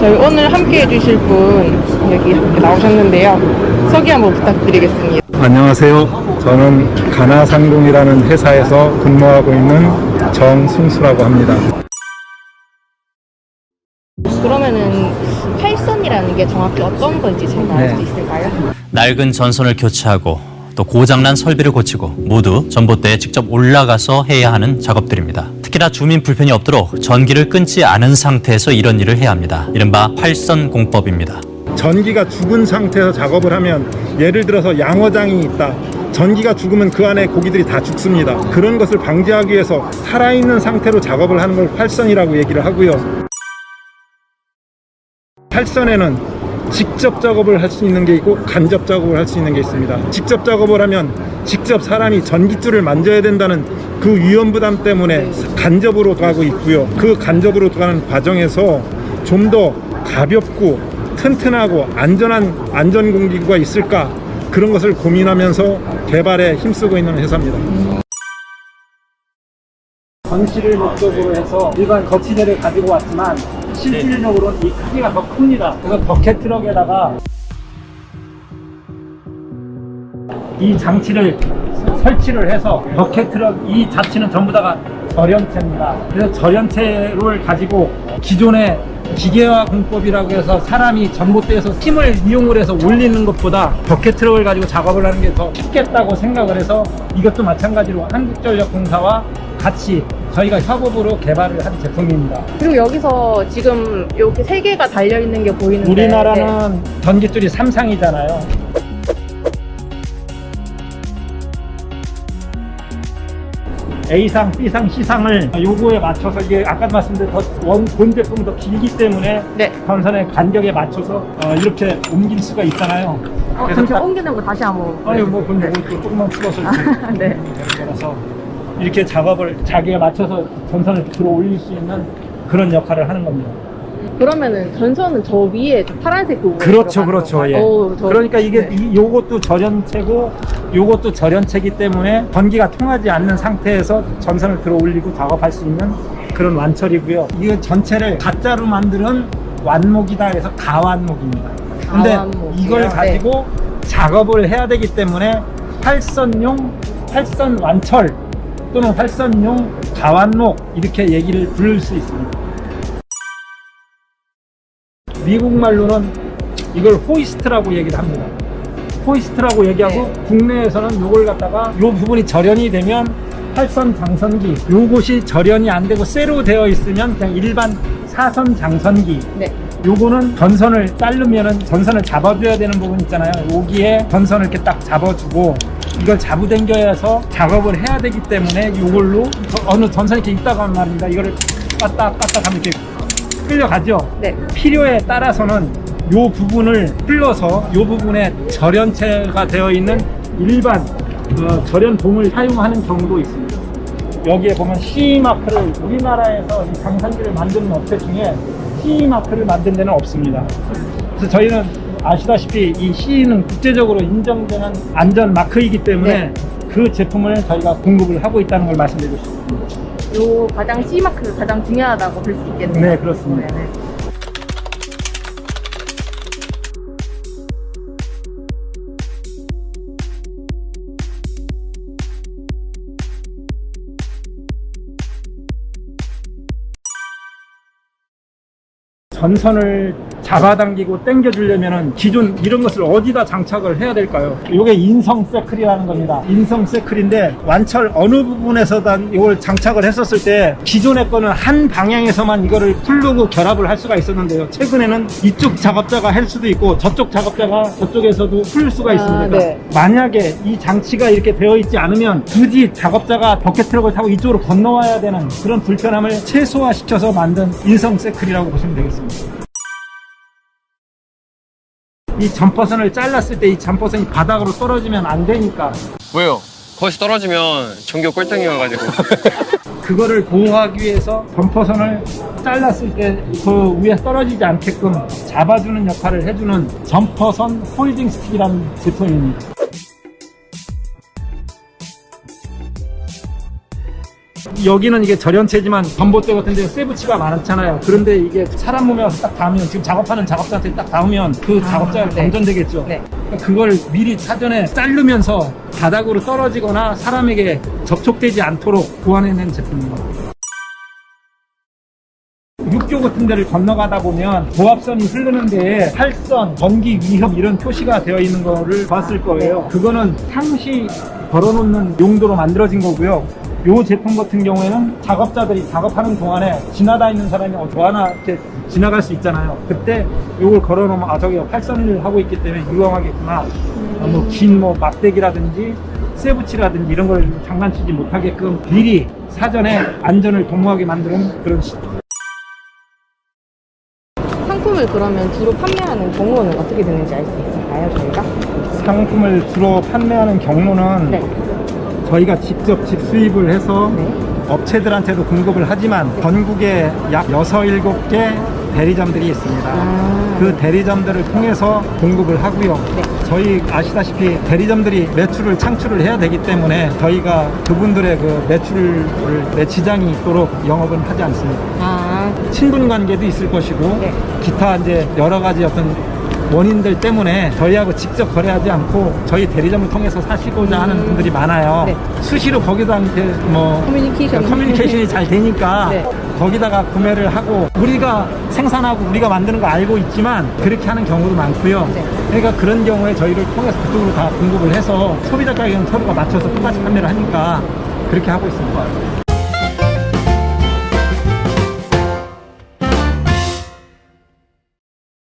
저희 오늘 함께 해주실 분 여기 함께 나오셨는데요. 소개 한번 부탁드리겠습니다. 안녕하세요. 저는 가나상공이라는 회사에서 근무하고 있는 정승수라고 합니다. 그러면은 팔선이라는 게 정확히 어떤 건지 제가 알 수 있을까요? 낡은 전선을 교체하고 또 고장난 설비를 고치고 모두 전봇대에 직접 올라가서 해야 하는 작업들입니다. 특히나 주민 불편이 없도록 전기를 끊지 않은 상태에서 이런 일을 해야 합니다. 이른바 팔선 공법입니다. 전기가 죽은 상태에서 작업을 하면, 예를 들어서 양어장이 있다. 전기가 죽으면 그 안에 고기들이 다 죽습니다. 그런 것을 방지하기 위해서 살아있는 상태로 작업을 하는 걸 팔선이라고 얘기를 하고요. 팔선에는 직접 작업을 할 수 있는 게 있고 간접 작업을 할 수 있는 게 있습니다. 직접 작업을 하면 직접 사람이 전깃줄을 만져야 된다는 그 위험 부담 때문에 간접으로 가고 있고요. 그 간접으로 가는 과정에서 좀 더 가볍고 튼튼하고 안전한 안전공기구가 있을까, 그런 것을 고민하면서 개발에 힘쓰고 있는 회사입니다. 전시를 목적으로 해서 일반 거치대를 가지고 왔지만 실질적으로는 이 크기가 더 큽니다. 그래서 버켓 트럭에다가 이 장치를 설치를 해서 버켓 트럭 이 자체는 전부 다가 절연체입니다. 그래서 절연체를 가지고 기존의 기계화 공법이라고 해서 사람이 전봇대에서 힘을 이용을 해서 올리는 것보다 버켓 트럭을 가지고 작업을 하는 게 더 쉽겠다고 생각을 해서 이것도 마찬가지로 한국전력공사와 같이 저희가 협업으로 개발을 한 제품입니다. 그리고 여기서 지금 이렇게 세 개가 달려 있는 게 보이는데 우리나라는 전깃줄이 3상이잖아요. A상, B상, C상을 요거에 맞춰서, 이게 아까 말씀드린 본 제품은 더 길기 때문에 전선의 간격에 맞춰서 이렇게 옮길 수가 있잖아요. 잠시만 옮기는 거 다시 한번. 아니 뭐 그럼 요거 조금만 풀어서 이렇게 네. 걸어서 이렇게 작업을 자기에 맞춰서 전선을 들어 올릴 수 있는 그런 역할을 하는 겁니다. 그러면은 전선은 저 위에 저 파란색 부분. 그렇죠, 그렇죠. 예. 그러니까 이게 네. 요것도 절연체고 요것도 절연체이기 때문에 전기가 통하지 않는 상태에서 전선을 들어 올리고 작업할 수 있는 그런 완철이고요. 이거 전체를 가짜로 만드는 완목이다 해서 가완목입니다. 근데 가완목이요? 이걸 가지고 작업을 해야 되기 때문에 팔선용 팔선 완철 또는 팔선용 가완목 이렇게 얘기를 부를 수 있습니다. 미국 말로는 이걸 호이스트라고 얘기를 합니다. 호이스트라고 얘기하고 국내에서는 요걸 갖다가 요 부분이 절연이 되면 팔선 장선기, 요것이 절연이 안 되고 쇠로 되어 있으면 그냥 일반 사선 장선기. 요거는 전선을 자르면은 전선을 잡아줘야 되는 부분 있잖아요. 여기에 전선을 이렇게 딱 잡아주고 이걸 잡아당겨서 작업을 해야 되기 때문에 요걸로 어느 전선이 이렇게 있다고 하는 말입니다. 이거를 까딱까딱 하면 이렇게 끌려가죠. 필요에 따라서는 요 부분을 끌어서 요 부분에 절연체가 되어 있는 일반 절연봉을 사용하는 경우도 있습니다. 여기에 보면 CE 마크를 우리나라에서 이 장선기를 만드는 업체 중에 CE 마크를 만든 데는 없습니다. 그래서 저희는 아시다시피 이 CE는 국제적으로 인정되는 안전 마크이기 때문에 그 제품을 저희가 공급을 하고 있다는 걸 말씀드리고 싶습니다. 요 가장 C 마크가 가장 중요하다고 볼 수 있겠네요. 네, 그렇습니다. 전선을 잡아당기고 당겨주려면은 기존 이런 것을 어디다 장착을 해야 될까요? 이게 인성 세클이라는 겁니다. 인성 세클인데 완철 어느 부분에서든 이걸 장착을 했었을 때 기존의 거는 한 방향에서만 이거를 풀르고 결합을 할 수가 있었는데요. 최근에는 이쪽 작업자가 할 수도 있고 저쪽 작업자가 저쪽에서도 풀 수가 있습니다. 만약에 이 장치가 이렇게 되어 있지 않으면 굳이 작업자가 버켓 트럭을 타고 이쪽으로 건너와야 되는 그런 불편함을 최소화시켜서 만든 인성 세클이라고 보시면 되겠습니다. 이 점퍼선을 잘랐을 때 이 점퍼선이 바닥으로 떨어지면 안 되니까. 왜요? 거기서 떨어지면 전교 꼴등이어가지고. 그거를 보호하기 위해서 점퍼선을 잘랐을 때 그 위에 떨어지지 않게끔 잡아주는 역할을 해주는 점퍼선 홀딩 스틱이라는 제품입니다. 여기는 이게 절연체지만 전봇대 같은 데 쇠붙이가 많잖아요. 그런데 이게 사람 몸에 와서 딱 닿으면 지금 작업하는 작업자한테 딱 닿으면 그 작업자가 네. 감전되겠죠. 네. 그러니까 그걸 미리 사전에 자르면서 바닥으로 떨어지거나 사람에게 접촉되지 않도록 보완해낸 제품입니다. 육교 같은 데를 건너가다 보면 고압선이 흐르는 데에 활선, 전기 위험 이런 표시가 되어 있는 거를 봤을 거예요. 그거는 상시 걸어놓는 용도로 만들어진 거고요. 이 제품 같은 경우에는 작업자들이 작업하는 동안에 지나다니는 사람이 좋아하나 이렇게 지나갈 수 있잖아요. 그때 이걸 걸어놓으면 아 저기 활선을 하고 있기 때문에 유용하겠구나. 긴 막대기라든지 쇠붙이라든지 이런 걸 장난치지 못하게끔 미리 사전에 안전을 도모하게 만드는 그런 상품을 그러면 주로 판매하는 경로는 어떻게 되는지 알 수 있을까요, 저희가? 상품을 주로 판매하는 경로는 네. 저희가 직접 직수입을 해서 네. 업체들한테도 공급을 하지만 전국에 약 6, 7개 대리점들이 있습니다. 아. 그 대리점들을 통해서 공급을 하고요. 네. 저희 아시다시피 대리점들이 매출을 창출을 해야 되기 때문에 저희가 그분들의 그 매출을 내 지장이 있도록 영업은 하지 않습니다. 아, 친분 관계도 있을 것이고 네. 기타 이제 여러 가지 어떤 원인들 때문에 저희하고 직접 거래하지 않고 저희 대리점을 통해서 사시고자 하는 분들이 많아요. 네. 수시로 거기다 이렇게 뭐 커뮤니케이션이 잘 되니까 네. 거기다가 구매를 하고 우리가 생산하고 우리가 만드는 거 알고 있지만 그렇게 하는 경우도 많고요. 네. 그러니까 그런 경우에 저희를 통해서 그쪽으로 다 공급을 해서 소비자 가격은 서로가 맞춰서 똑같이 판매를 하니까 그렇게 하고 있습니다.